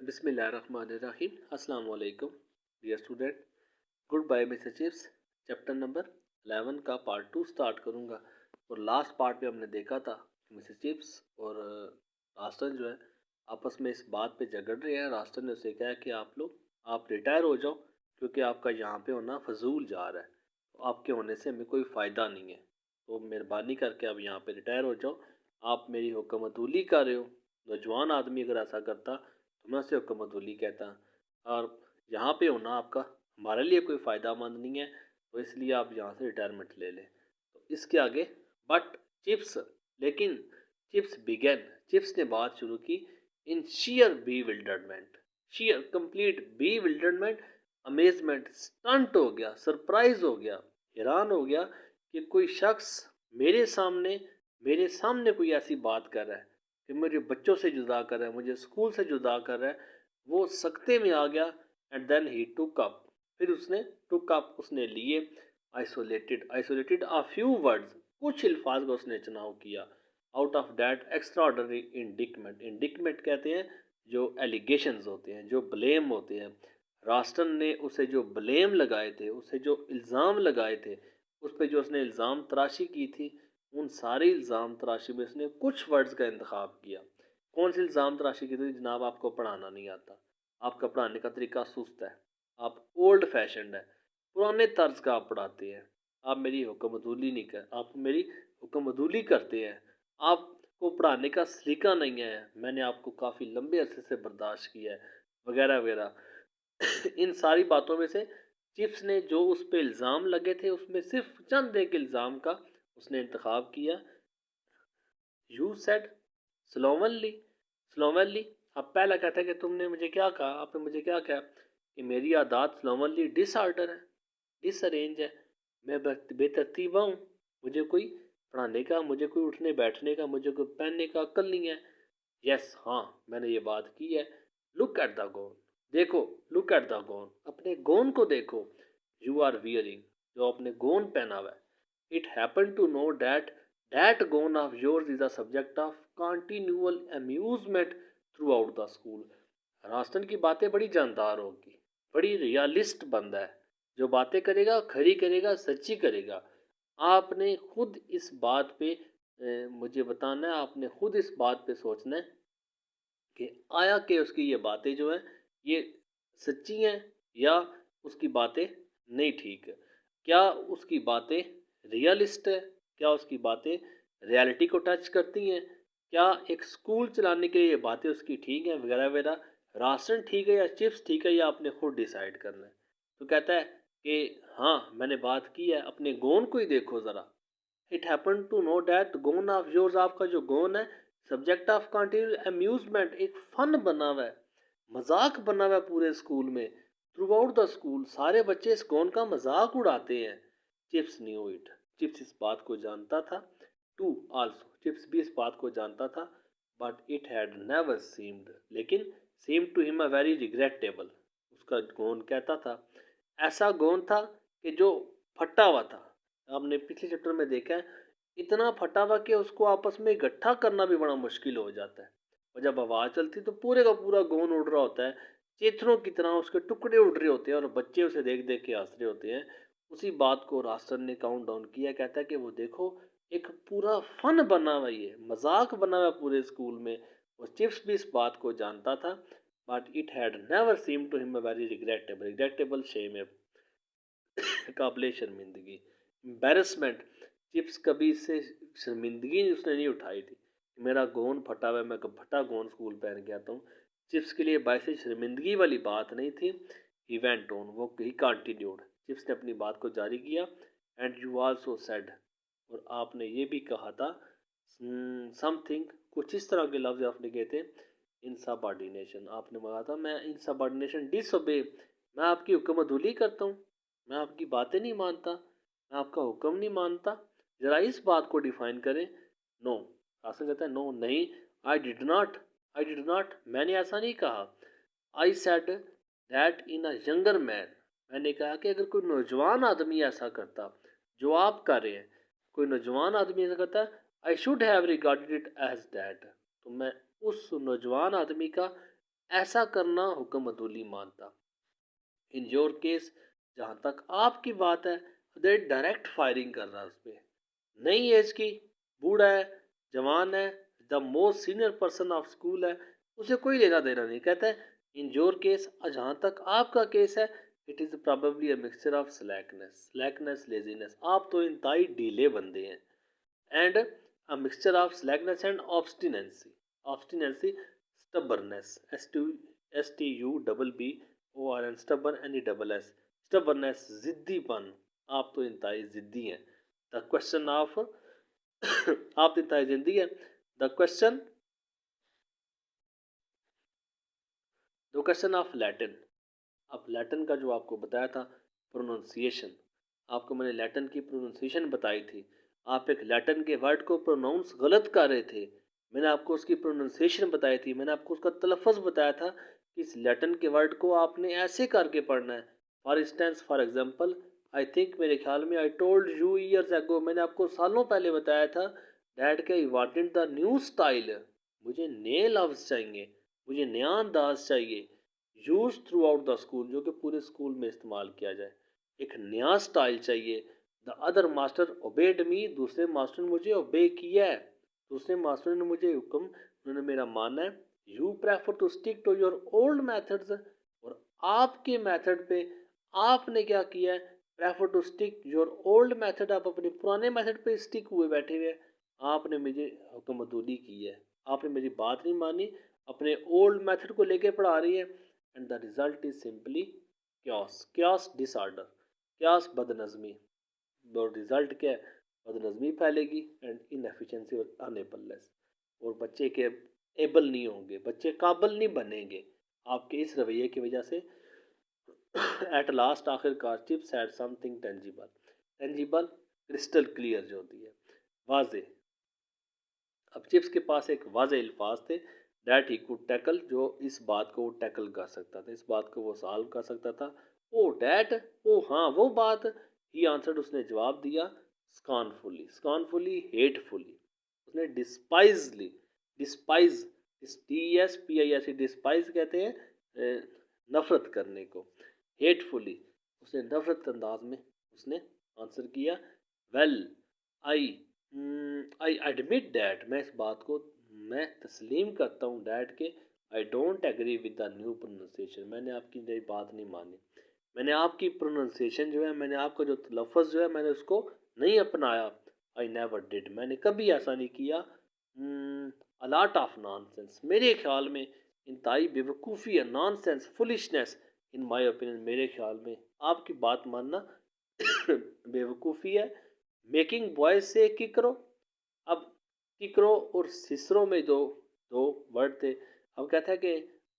बिस्मिल्लाहिर्रहमानिर्रहीम। अस्सलाम वालेकुम dear student. Good bye mister Chips. Chapter number 11 का पार्ट 2 स्टार्ट करूँगा। और लास्ट पार्ट में हमने देखा था कि मिस्टर चिप्स और रास्टन जो है आपस में इस बात पे झगड़ रहे हैं। रास्टन ने उसे कहा कि आप रिटायर हो जाओ, क्योंकि आपका यहाँ पे होना फजूल जा रहा है, तो आपके होने से हमें कोई फ़ायदा नहीं है, तो मेहरबानी करके आप यहाँ पे रिटायर हो जाओ। आप मेरी हुक्मतुली कर रहे हो। नौजवान आदमी अगर ऐसा करता तो मैं उसे हुक्मतुली कहता, और यहाँ पे होना आपका हमारे लिए कोई फ़ायदा मंद नहीं है, तो इसलिए आप यहाँ से रिटायरमेंट ले लें। तो इसके आगे बट चिप्स, लेकिन चिप्स ने बात शुरू की in sheer bewilderment, sheer complete bewilderment, amazement, stunned हो गया, सरप्राइज हो गया, हैरान हो गया कि कोई शख्स मेरे सामने कोई ऐसी बात कर रहा है कि मुझे बच्चों से जुदा कर रहा है, मुझे स्कूल से जुदा कर रहा है। वो सख्ते में आ गया। And then he took up, फिर उसने लिए आइसोलेटेड अ फ्यू वर्ड्स, कुछ अल्फाज का उसने चुनाव किया। आउट ऑफ दैट एक्स्ट्राऑर्डिनरी इंडिकमेंट कहते हैं जो एलिगेशंस होते हैं, जो ब्लेम होते हैं। रास्टन ने उसे जो ब्लेम लगाए थे, उसे जो इल्ज़ाम लगाए थे, उस पर जो उसने इल्ज़ाम तराशी की थी, उन सारे इल्ज़ाम तराशी में उसने कुछ वर्ड्स का इंतखाब किया। कौन सी इल्ज़ाम तराशी की थी? जनाब, आपको पढ़ाना नहीं आता, आपका पढ़ाने का तरीका सुस्त है, आप ओल्ड फैशनड है, पुराने तर्ज का आप पढ़ाते हैं, आप मेरी हुक्मतुली नहीं कर आप मेरी हुक्मतुली करते हैं, आपको पढ़ाने का सलीका नहीं है, मैंने आपको काफ़ी लंबे अरसे से बर्दाश्त किया है, वगैरह वगैरह। इन सारी बातों में से चिप्स ने जो उस पर इल्ज़ाम लगे थे, उसमें सिर्फ चंद एक इल्ज़ाम का उसने इंतखाब किया। यू सेड स्लोवनली स्लोवनली अब पहला कहता है कि तुमने मुझे क्या कहा, आपने मुझे क्या कहा कि मेरी आदत स्लोवनली डिसऑर्डर है, डिसअरेंज है, मैं बेतरतीब हूँ, मुझे कोई पढ़ाने का, मुझे कोई उठने बैठने का, मुझे कोई पहनने का अक्ल नहीं है। यस, हाँ, मैंने ये बात की है। लुक एट द गोन, देखो, लुक एट द गोन, अपने गोन को देखो। यू आर वियरिंग, जो अपने गोन पहना हुआ है। It happen to know that gown of yours is a subject of continual amusement throughout the school। रास्टन की बातें बड़ी जानदार होगी, बड़ी रियलिस्ट बंदा है, जो बातें करेगा खरी करेगा, सच्ची करेगा। आपने खुद इस बात पे मुझे बताना है, आपने खुद इस बात पे सोचना है कि आया कि उसकी ये बातें जो हैं ये सच्ची हैं या उसकी बातें नहीं ठीक है। क्या उसकी बातें रियलिस्ट है, क्या उसकी बातें रियलिटी को टच करती हैं, क्या एक स्कूल चलाने के लिए ये बातें उसकी ठीक हैं, वगैरह वगैरह। राशन ठीक है या चिप्स ठीक है, या आपने खुद डिसाइड करना है। तो कहता है कि हाँ, मैंने बात की है, अपने गोन को ही देखो ज़रा। It happen to know that gown of yours, आपका जो गोन है, सब्जेक्ट ऑफ कंटिन्यूअल अम्यूजमेंट, एक फन बना हुआ है, मजाक बना हुआ है पूरे स्कूल में। थ्रू आउट द स्कूल सारे बच्चे इस गोन का मजाक उड़ाते हैं। चिप्स न्यू इट, चिप्स इस बात को जानता था। टू आल्सो, चिप्स भी इस बात को जानता था। But it had never seemed, लेकिन seemed to him a very regrettable, उसका गोन कहता था, ऐसा गोन था कि जो फटा हुआ था। आपने पिछले चैप्टर में देखा है, इतना फटा हुआ कि उसको आपस में इकट्ठा करना भी बड़ा मुश्किल हो जाता है, और जब आवाज़ चलती तो पूरे का पूरा गोन उड़ रहा होता है, चेथरों की तरह उसके टुकड़े उड़ रहे होते हैं, और बच्चे उसे देख देख के हंस रहे होते हैं। उसी बात को रास्टर ने काउंट डाउन किया, कहता है कि वो देखो, एक पूरा फन बना हुआ, ये मजाक बना हुआ पूरे स्कूल में। और चिप्स भी इस बात को जानता था। But it had never seem to him a very regrettable shame, काबिल शर्मिंदगी, एम्बेरसमेंट। चिप्स कभी इससे शर्मिंदगी उसने नहीं उठाई थी। मेरा गोन फटा हुआ है, मैं फटा गोन स्कूल पहन के आता हूँ। चिप्स के लिए बायस शर्मिंदगी वाली बात नहीं थी। ही वेंट ऑन, वो ही कंटिन्यूड, चिप्स ने अपनी बात को जारी किया। एंड यू आल्सो सेड, और आपने ये भी कहा था, समथिंग, कुछ इस तरह के लफ्ज़ आपने कहे थे, इन सबऑर्डिनेशन, आपने कहा था मैं इन सबऑर्डिनेशन डिसओबे, मैं आपकी हुक्मतुली करता हूँ, मैं आपकी बातें नहीं मानता, मैं आपका हुक्म नहीं मानता। ज़रा इस बात को डिफाइन करें। नो, हासन कहता है नो, नहीं। आई डिड नॉट, मैंने ऐसा नहीं कहा। I said that in a younger man, मैंने कहा कि अगर कोई नौजवान आदमी ऐसा करता जो आप कर रहे हैं, कोई नौजवान आदमी ऐसा करता, I should have regarded it as that, तो मैं उस नौजवान आदमी का ऐसा करना हुक्म अदूली मानता। इन योर केस, जहाँ तक आपकी बात है, दे डायरेक्ट फायरिंग कर रहा है उस पर। नई एज की, बूढ़ा है, जवान है, the most senior person of school है, उसे कोई लेना देना नहीं। कहता है इन योर केस, जहाँ तक आपका केस है, it is probably a mixture of slackness laziness. आप तो इंतहाई ढीले बंदे हैं। And a mixture of slackness and obstinacy, stubbornness, STUBBORN, stubborn, NESS, stubbornness, जिद्दीपन। आप तो इंतहाई जिद्दी हैं। द क्वेश्चन ऑफ आप इंतहाई जिद्दी हैं। The question the question of Latin. अब लैटिन का जो आपको बताया था प्रोनाउंसिएशन, आपको मैंने लैटिन की प्रोनाउंसिएशन बताई थी। आप एक लैटिन के वर्ड को प्रोनाउंस गलत कर रहे थे, मैंने आपको उसकी प्रोनाउंसिएशन बताई थी, मैंने आपको उसका तलफ़्फ़ुज़ बताया था कि इस लैटिन के वर्ड को आपने ऐसे करके पढ़ना है। For instance, for example, I think, मेरे ख्याल में, I told you years ago, मैंने आपको सालों पहले बताया था डैट के I wanted the new style, मुझे नए लफ्ज़ चाहिए, मुझे नया अंदाज चाहिए, use through out the school, जो कि पूरे स्कूल में इस्तेमाल किया जाए। एक नया स्टाइल चाहिए। द अदर मास्टर ओबेड मी, दूसरे मास्टर ने मुझे ओबे किया है, दूसरे मास्टर ने मुझे हुक्म, उन्होंने मेरा माना है। You prefer to stick to your old methods, और आपके मेथड पे आपने क्या किया है, prefer to stick your old method, आप अपने पुराने मेथड पे स्टिक हुए बैठे हुए। आपने मुझे हुक्मदूली की है, आपने मेरी बात नहीं मानी, अपने ओल्ड मेथड को लेके पढ़ा रही है। And the result is simply क्यास डिसऑर्डर, क्यास बदनज़मी। और रिजल्ट क्या है, बदनज़मी फैलेगी एंड इनएफिशिएंसी और अनेबलनेस, और बच्चे के एबल नहीं होंगे, बच्चे काबिल नहीं बनेंगे आपके इस रवैये की वजह से। एट लास्ट, आखिरकार, chips had something tangible, tangible crystal clear जो होती है, वाजे। अब चिप्स के पास एक वाज़े अल्फाज थे, डैट ही कुड टैकल, जो इस बात को वो टैकल कर सकता था, इस बात को वो सॉल्व कर सकता था। ओ डैट, ओ हाँ वो बात, ही आंसर्ड, उसने जवाब दिया, स्कॉनफुली, स्कॉनफुली, हेटफुली, उसने डिस्पाइजली, डिस्पाइज, DSPIS, डिस्पाइज कहते हैं नफरत करने को, हेटफुली, उसने नफरत अंदाज में उसने आंसर किया। Well, I I admit that, मैं इस बात को मैं तस्लीम करता हूँ डैट के, I don't agree with the new pronunciation, मैंने आपकी नई बात नहीं मानी, मैंने आपकी प्रोनाउंसिएशन जो है, मैंने आपका जो लफ्ज़ जो है, मैंने उसको नहीं अपनाया। आई नेवर डिड, मैंने कभी ऐसा नहीं किया। अ लॉट ऑफ नॉनसेंस, मेरे ख्याल में इंतहाई बेवकूफ़ी है, nonsense, foolishness, in my opinion, मेरे ख्याल में आपकी बात मानना बेवकूफ़ी है। मेकिंग बॉयज से किकरो, अब किकरो और सिसरो में दो दो वर्ड थे। अब कहता है कि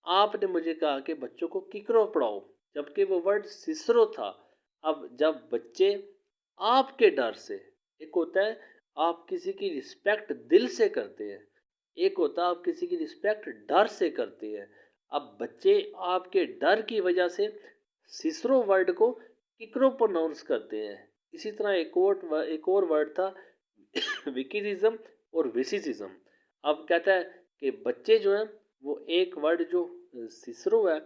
आपने मुझे कहा कि बच्चों को किकरो पढ़ाओ, जबकि वो वर्ड सिसरो था। अब जब बच्चे आपके डर से, एक होता है आप किसी की रिस्पेक्ट दिल से करते हैं, एक होता है आप किसी की रिस्पेक्ट डर से करते हैं। अब बच्चे आपके डर की वजह से सिसरो वर्ड को किकरो प्रोनाउंस करते हैं। इसी तरह एक और वर्ड था विकिज़िज्म और विसिसिज्म। अब कहता है कि बच्चे जो हैं वो एक वर्ड जो सिसरो है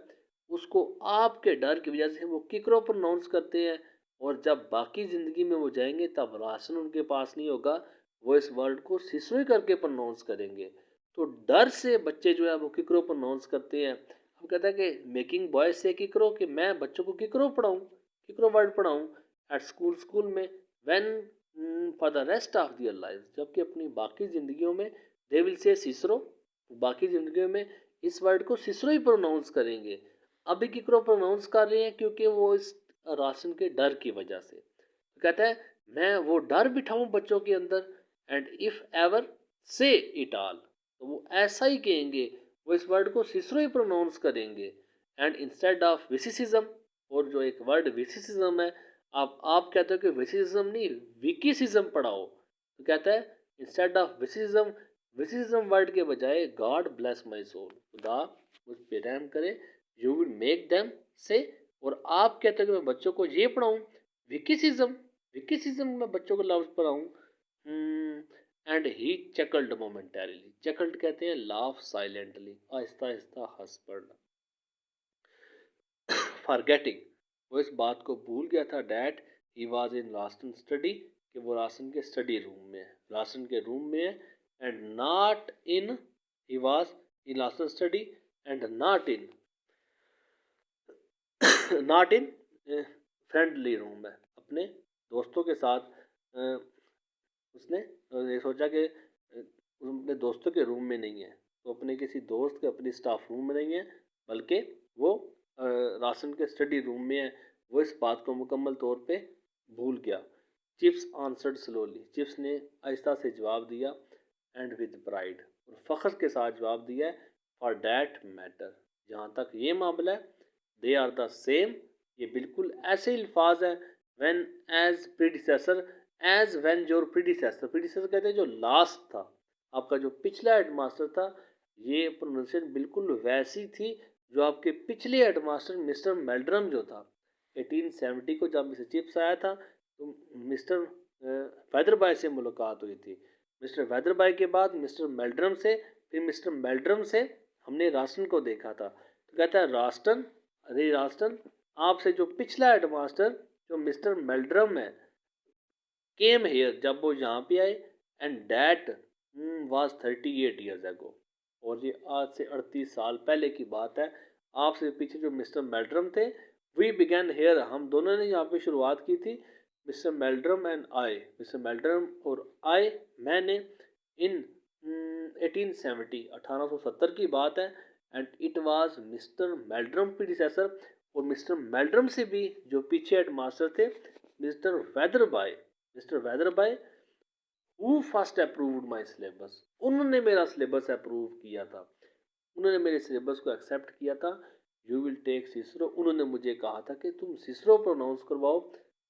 उसको आपके डर की वजह से वो किकरो प्रोनाउंस करते हैं, और जब बाकी ज़िंदगी में वो जाएंगे तब राशन उनके पास नहीं होगा, वो इस वर्ड को सिसरो ही करके प्रोनाउंस करेंगे। तो डर से बच्चे जो है वो किकरो प्रोनाउंस करते हैं। अब कहता है कि मेकिंग बॉयज से किकरो, कि मैं बच्चों को किकरो पढ़ाऊँ, किकरो वर्ड पढ़ाऊँ एट स्कूल में, when for the rest of their life, जबकि अपनी बाकी ज़िंदगियों में दे विल से सिसरो, बाकी ज़िंदगियों में इस वर्ड को सिसरो ही प्रोनाउंस करेंगे। अभी किकरो प्रोनाउंस कर रहे हैं क्योंकि वो इस राशन के डर की वजह से। तो कहता है मैं वो डर बिठाऊं बच्चों के अंदर, एंड इफ़ एवर से इट ऑल, तो वो ऐसा ही कहेंगे, वो इस वर्ड को सिसरो ही प्रोनाउंस करेंगे। एंड इंस्टेड ऑफ विसिसिज्म, और जो एक वर्ड विसिसिज्म है, आप कहते हो कि विसिसिज्म नहीं विकिसिज्म पढ़ाओ, तो कहता है इंस्टेड ऑफ विसिसिज्म, विसिसिज्म वर्ड के बजाय गॉड ब्लेस माई सोल, खुदा मुझ पे रहम करे, यू विल मेक देम से, और आप कहते हो कि मैं बच्चों को ये पढ़ाऊँ विकिसिज्म, विकिसिज्म में बच्चों को लफ्ज़ पढ़ाऊँ, एंड ही चकल्ड मोमेंटरीली। चकल्ड कहते हैं लाफ साइलेंटली, आहिस्ता आहिस्ता हंस पड़ना। फॉरगेटिंग, वो इस बात को भूल गया था that he was in ration study, कि वो रासन के स्टडी रूम में है, रासन के रूम में है। And not in, he was in ration study and not in not in friendly room है, अपने दोस्तों के साथ उसने ये सोचा कि अपने दोस्तों के रूम में नहीं है, तो अपने किसी दोस्त के अपनी स्टाफ रूम में नहीं है, बल्कि वो राशन के स्टडी रूम में है। वो इस बात को मुकम्मल तौर पे भूल गया। चिप्स आंसर्ड स्लोली, चिप्स ने आहिस्ता से जवाब दिया। एंड विद प्राइड, और फ़ख्र के साथ जवाब दिया है। फॉर डैट मैटर, जहाँ तक ये मामला है, दे आर द सेम, ये बिल्कुल ऐसे ही अल्फाज हैं। When as predecessor, as when your predecessor, predecessor कहते हैं जो लास्ट था, आपका जो पिछला हेडमास्टर था, ये प्रोनाउंसिएशन बिल्कुल वैसी थी जो आपके पिछले हेडमास्टर मिस्टर मेल्ड्रम जो था। 1870 को जब मिस्टर चिप्स आया था तो मिस्टर वैदरबाई से मुलाकात हुई थी। मिस्टर वैदरबाई के बाद मिस्टर मेल्ड्रम से, फिर मिस्टर मेल्ड्रम से हमने रास्टन को देखा था। तो कहता है रास्टन, अरे रास्टन, आपसे जो पिछला हेडमास्टर जो मिस्टर मेल्ड्रम है, केम हेयर, जब वो यहाँ पे आए, and that was 38 years ago, और ये आज से 38 साल पहले की बात है। आपसे पीछे जो मिस्टर मेल्ड्रम थे, वी बिगैन हेयर, हम दोनों ने यहाँ पे शुरुआत की थी। Mister Meldrum and I, mister Meldrum और आई, मैंने इन 1870 1870 की बात है। And it was mister Meldrum predecessor, और मिस्टर मेल्ड्रम से भी जो पीछे हेडमास्टर थे, mister Weatherby, mister Weatherby who first approved my syllabus, उन्होंने मेरा सिलेबस अप्रूव किया था, उन्होंने मेरे सिलेबस को एक्सेप्ट किया था। यू विल टेक सिसरो, उन्होंने मुझे कहा था कि तुम सिसरो प्रोनाउंस करवाओ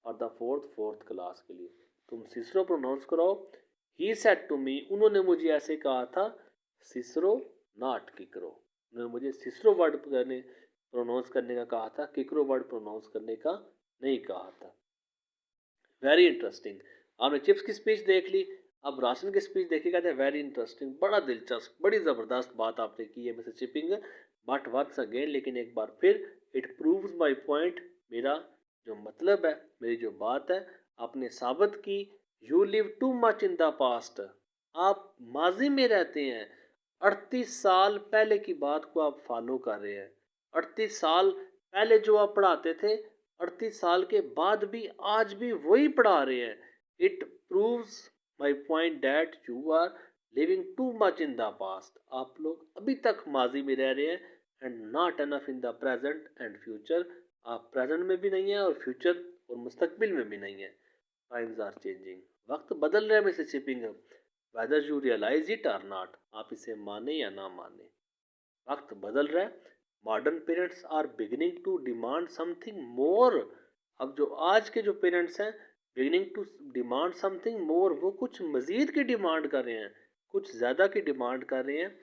और द फोर्थ क्लास के लिए तुम सिसरो प्रोनाउंस कराओ। ही सेड टू मी, उन्होंने मुझे ऐसे कहा था, सिसरो नॉट किकरो, उन्होंने मुझे सिसरो वर्ड प्रोनाउंस करने का कहा था, किकरो वर्ड प्रोनाउंस करने का नहीं कहा था। Very interesting. आपने चिप्स की स्पीच देख ली, अब राशन की स्पीच देखी, कहते हैं वेरी इंटरेस्टिंग, बड़ा दिलचस्प, बड़ी ज़बरदस्त बात आपने की है mister Chipping, but once again, लेकिन एक बार फिर, इट प्रूव्स माय पॉइंट, मेरा जो मतलब है, मेरी जो बात है, आपने साबित की। You live to much in the past, आप माजी में रहते हैं, 38 साल पहले की बात को आप फॉलो कर रहे हैं। 38 साल पहले जो आप पढ़ाते थे, 38 साल के बाद भी आज भी वही पढ़ा रहे हैं। It proves my point that you are living too much in the past, आप लोग अभी तक माजी में रह रहे हैं, and not enough in the present and future, आप प्रेजेंट में भी नहीं है और फ्यूचर और मुस्तकबिल में भी नहीं है। टाइम्स आर चेंजिंग, वक्त बदल रहा है mister Chipping, whether you realise it or not, आप इसे माने या ना माने, वक्त बदल रहा है। Modern parents are beginning to demand something more, अब जो आज के जो पेरेंट्स हैं, beginning to demand something more, वो कुछ मज़ीद की डिमांड कर रहे हैं, कुछ ज़्यादा की डिमांड कर रहे हैं।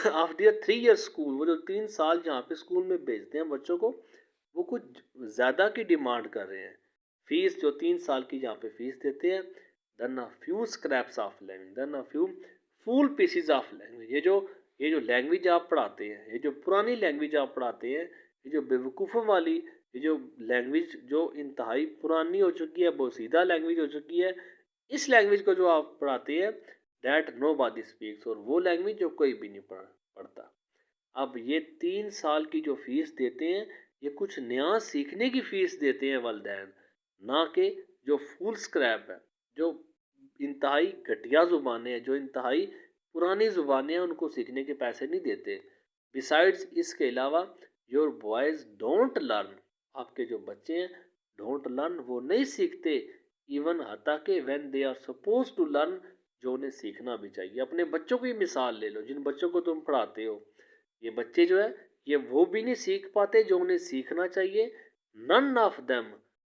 आफ्टर दियर 3 ईयर स्कूल, वो जो 3 साल जहाँ पे स्कूल में भेजते हैं बच्चों को, वो कुछ ज़्यादा की डिमांड कर रहे हैं। फीस जो 3 साल की जहाँ पे फीस देते हैं, than a few scraps of language, than a few full pieces of language, ये जो लैंग्वेज आप पढ़ाते हैं, ये जो पुरानी लैंग्वेज आप पढ़ाते हैं, ये जो बेवकूफ़ों वाली, ये जो लैंग्वेज जो इंतहाई पुरानी हो चुकी है, बोसीदा लैंग्वेज हो चुकी है, इस लैंग्वेज को जो आप पढ़ाते हैं, डैट नो बॉडी स्पीक्स, और वो लैंग्वेज जो कोई भी नहीं पढ़ता। अब ये 3 साल की जो फीस देते हैं, ये कुछ नया सीखने की फ़ीस देते हैं वालिदैन, ना कि जो फुल स्क्रैप है, जो इंतहाई घटिया ज़ुबानें हैं, जो इंतहाई पुरानी ज़ुबानें हैं, उनको सीखने के पैसे नहीं देते। बिसाइड्स, इसके अलावा, योर बॉयज़ डोंट लर्न, आपके जो बच्चे हैं, डोंट लर्न, वो नहीं सीखते, इवन हता के when they are suppose to learn, जो उन्हें सीखना भी चाहिए। अपने बच्चों की मिसाल ले लो, जिन बच्चों को तुम पढ़ाते हो, ये बच्चे जो है, ये वो भी नहीं सीख पाते जो उन्हें सीखना चाहिए। नन ऑफ देम,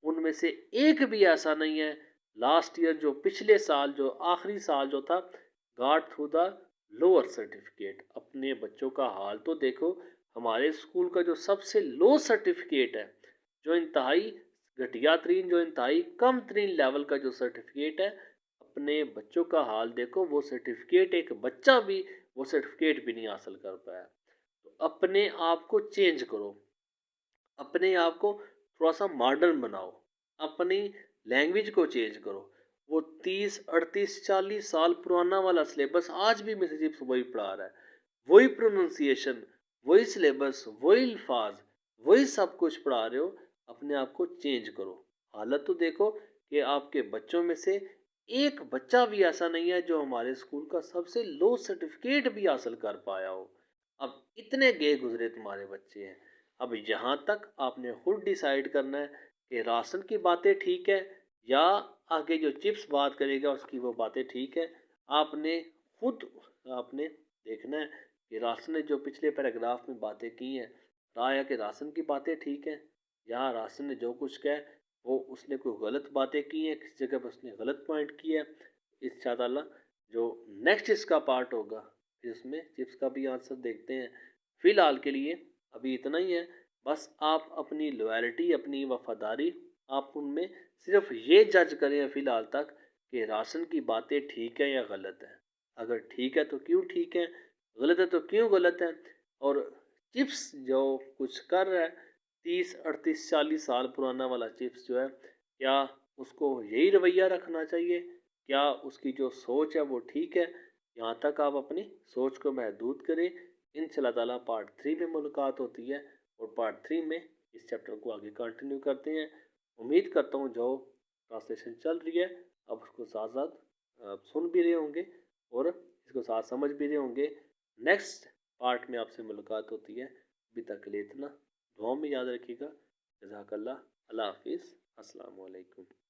उनमें से एक भी ऐसा नहीं है, लास्ट ईयर जो पिछले साल जो आखिरी साल जो था, got through the lower certificate. अपने बच्चों का हाल तो देखो, हमारे स्कूल का जो सबसे लो सर्टिफिकेट है, जो इंतहाई घटिया तरीन, जो इंतहाई कम तरीन लेवल का जो सर्टिफिकेट है, अपने बच्चों का हाल देखो, वो सर्टिफिकेट, एक बच्चा भी वो सर्टिफिकेट भी नहीं हासिल कर पाया। तो अपने आप को चेंज करो, अपने आप को थोड़ा सा मॉडर्न बनाओ, अपनी लैंग्वेज को चेंज करो। वो 30 38 40 साल पुराना वाला सिलेबस आज भी मिसिजिप्स वही पढ़ा रहा है, वही प्रोनाउंसिएशन, वही सिलेबस, वही अल्फाज, वही सब कुछ पढ़ा रहे हो। अपने आप को चेंज करो। हालत तो देखो कि आपके बच्चों में से एक बच्चा भी ऐसा नहीं है जो हमारे स्कूल का सबसे लो सर्टिफिकेट भी हासिल कर पाया हो। अब इतने गए गुजरे तुम्हारे बच्चे हैं। अब यहाँ तक आपने खुद डिसाइड करना है कि राशन की बातें ठीक है या आगे जो चिप्स बात करेगा उसकी वो बातें ठीक है। आपने खुद आपने देखना है कि राशन ने जो पिछले पैराग्राफ में बातें की हैं, राया के राशन की बातें ठीक है, या राशन ने जो कुछ कहा वो उसने कोई गलत बातें की हैं, किसी जगह पर उसने गलत पॉइंट किया है। इंशाअल्लाह जो नेक्स्ट इसका पार्ट होगा फिर उसमें चिप्स का भी आंसर देखते हैं। फिलहाल के लिए अभी इतना ही है। बस आप अपनी लॉयल्टी, अपनी वफादारी, आप उनमें सिर्फ ये जज करें फिलहाल तक कि राशन की बातें ठीक है या गलत है। अगर ठीक है तो क्यों ठीक है, गलत है तो क्यों गलत है। और चिप्स जो कुछ कर रहा है, 30 38 40 साल पुराना वाला चिप्स जो है, क्या उसको यही रवैया रखना चाहिए? क्या उसकी जो सोच है वो ठीक है? यहाँ तक आप अपनी सोच को महदूद करें। इंशाल्लाह ताला पार्ट 3 में मुलाकात होती है और पार्ट 3 में इस चैप्टर को आगे कंटिन्यू करते हैं। उम्मीद करता हूँ जो ट्रांसलेशन चल रही है अब उसको साथ साथ सुन भी रहे होंगे और इसको साथ समझ भी रहे होंगे। नेक्स्ट पार्ट में आपसे मुलाकात होती है। अभी तक के लिए इतना। दुआ में याद रखिएगा। जज़ाकल्लाह। अल्लाह हाफिज़। अस्सलाम वालेकुम।